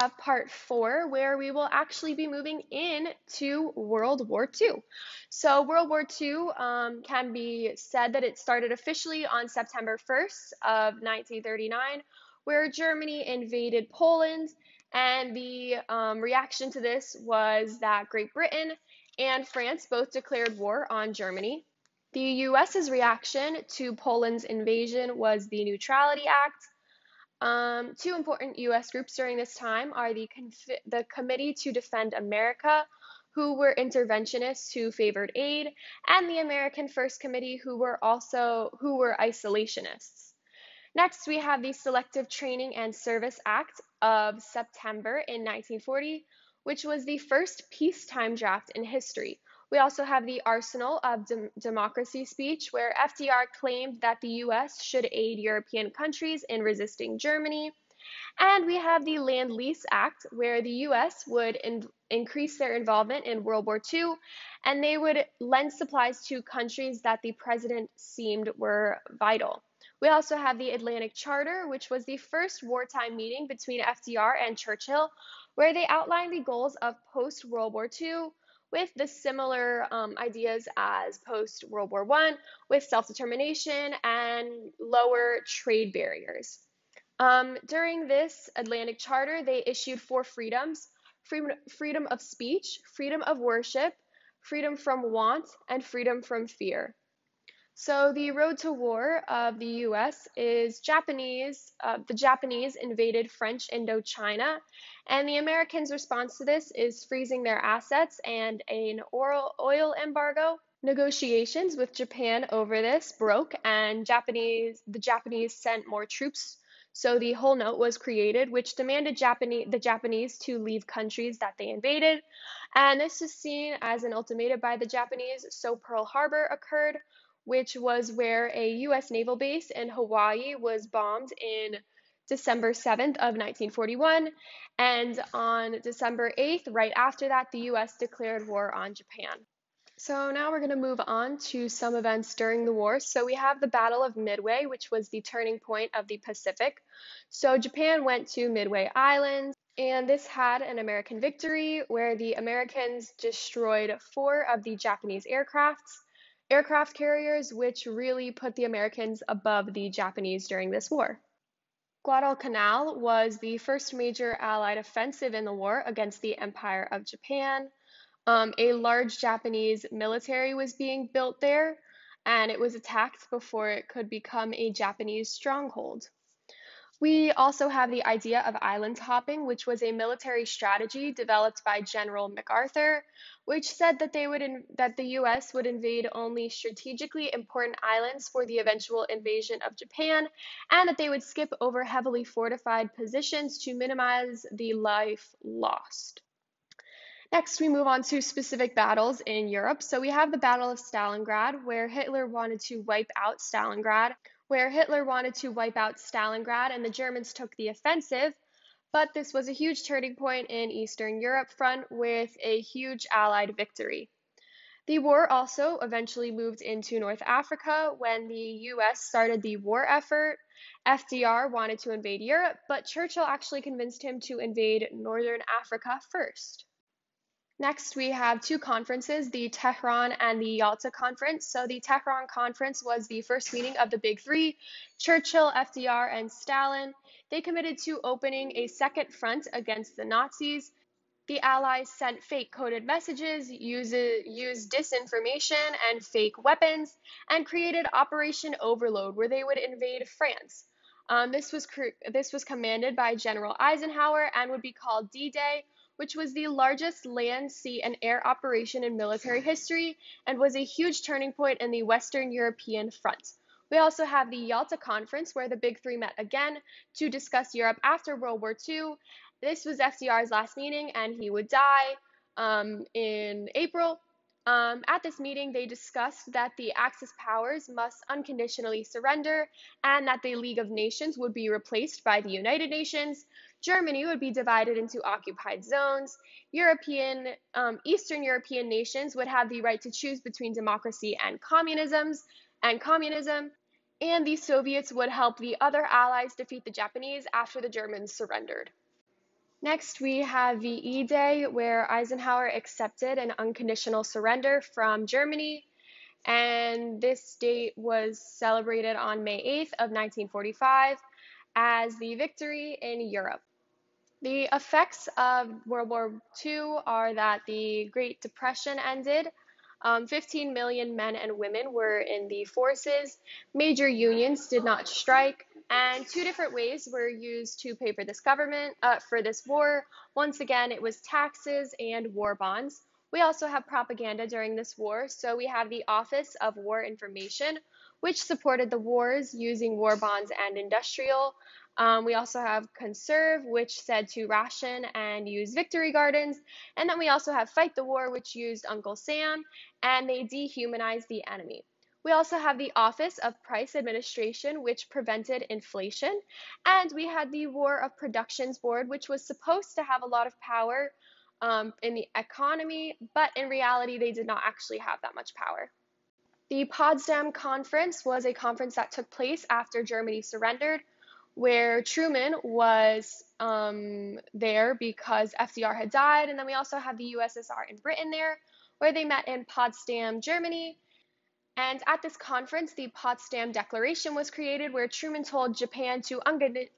have part 4, where we will actually be moving into World War II. So World War II can be said that it started officially on September 1st of 1939, where Germany invaded Poland, and the reaction to this was that Great Britain and France both declared war on Germany. The US's reaction to Poland's invasion was the Neutrality Act. Two important U.S. groups during this time are the Committee to Defend America, who were interventionists who favored aid, and the American First Committee, who were isolationists. Next, we have the Selective Training and Service Act of September in 1940, which was the first peacetime draft in history. We also have the Arsenal of Democracy speech, where FDR claimed that the U.S. should aid European countries in resisting Germany. And we have the Land-Lease Act, where the U.S. would increase their involvement in World War II, and they would lend supplies to countries that the president seemed were vital. We also have the Atlantic Charter, which was the first wartime meeting between FDR and Churchill, where they outlined the goals of post-World War II, with the similar ideas as post-World War I, with self-determination and lower trade barriers. During this Atlantic Charter, they issued 4 freedoms: freedom of speech, freedom of worship, freedom from want, and freedom from fear. So the road to war of the U.S. is the Japanese invaded French Indochina, and the Americans' response to this is freezing their assets and an oil embargo. Negotiations with Japan over this broke, and the Japanese sent more troops. So the whole note was created, which demanded the Japanese to leave countries that they invaded. And this is seen as an ultimatum by the Japanese, so Pearl Harbor occurred, which was where a U.S. naval base in Hawaii was bombed in December 7th of 1941. And on December 8th, right after that, the U.S. declared war on Japan. So now we're going to move on to some events during the war. So we have the Battle of Midway, which was the turning point of the Pacific. So Japan went to Midway Island, and this had an American victory where the Americans destroyed 4 of the Japanese aircraft carriers, which really put the Americans above the Japanese during this war. Guadalcanal was the first major Allied offensive in the war against the Empire of Japan. A large Japanese military was being built there, and it was attacked before it could become a Japanese stronghold. We also have the idea of island hopping, which was a military strategy developed by General MacArthur, which said that that the U.S. would invade only strategically important islands for the eventual invasion of Japan, and that they would skip over heavily fortified positions to minimize the life lost. Next, we move on to specific battles in Europe. So we have the Battle of Stalingrad, where Hitler wanted to wipe out Stalingrad, and the Germans took the offensive. But this was a huge turning point in Eastern Europe front with a huge Allied victory. The war also eventually moved into North Africa when the U.S. started the war effort. FDR wanted to invade Europe, but Churchill actually convinced him to invade Northern Africa first. Next, we have 2 conferences, the Tehran and the Yalta Conference. So the Tehran Conference was the first meeting of the Big Three: Churchill, FDR, and Stalin. They committed to opening a second front against the Nazis. The Allies sent fake coded messages, used disinformation and fake weapons, and created Operation Overload, where they would invade France. This was commanded by General Eisenhower and would be called D-Day, which was the largest land, sea, and air operation in military history and was a huge turning point in the Western European front. We also have the Yalta Conference, where the Big Three met again to discuss Europe after World War II. This was FDR's last meeting, and he would die in April. At this meeting, they discussed that the Axis powers must unconditionally surrender and that the League of Nations would be replaced by the United Nations. Germany would be divided into occupied zones. Eastern European nations would have the right to choose between democracy and communism, and the Soviets would help the other allies defeat the Japanese after the Germans surrendered. Next, we have VE Day, where Eisenhower accepted an unconditional surrender from Germany, and this date was celebrated on May 8th of 1945 as the victory in Europe. The effects of World War II are that the Great Depression ended. 15 million men and women were in the forces. Major unions did not strike, and two different ways were used to pay for this war. Once again, it was taxes and war bonds. We also have propaganda during this war, so we have the Office of War Information, which supported the wars using war bonds and industrial. We also have Conserve, which said to ration and use victory gardens. And then we also have Fight the War, which used Uncle Sam, and they dehumanized the enemy. We also have the Office of Price Administration, which prevented inflation. And we had the War of Productions Board, which was supposed to have a lot of power in the economy, but in reality, they did not actually have that much power. The Potsdam Conference was a conference that took place after Germany surrendered, where Truman was there because FDR had died. And then we also have the USSR and Britain there, where they met in Potsdam, Germany. And at this conference, the Potsdam Declaration was created, where Truman told Japan to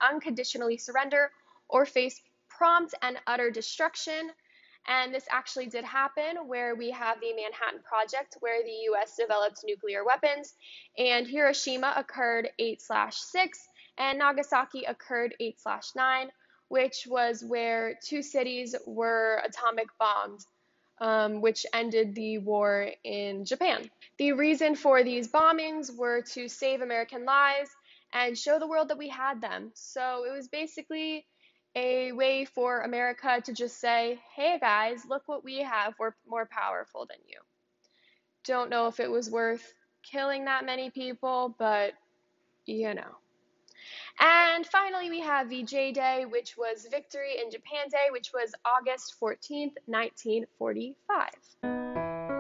unconditionally surrender or face prompt and utter destruction. And this actually did happen, where we have the Manhattan Project, where the US developed nuclear weapons, and Hiroshima occurred 8/6, and Nagasaki occurred 8/9, which was where two cities were atomic bombed, which ended the war in Japan. The reason for these bombings were to save American lives and show the world that we had them. So it was basically a way for America to just say, hey guys, look what we have. We're more powerful than you. Don't know if it was worth killing that many people, but you know. And finally, we have VJ Day, which was Victory in Japan Day, which was August 14th, 1945.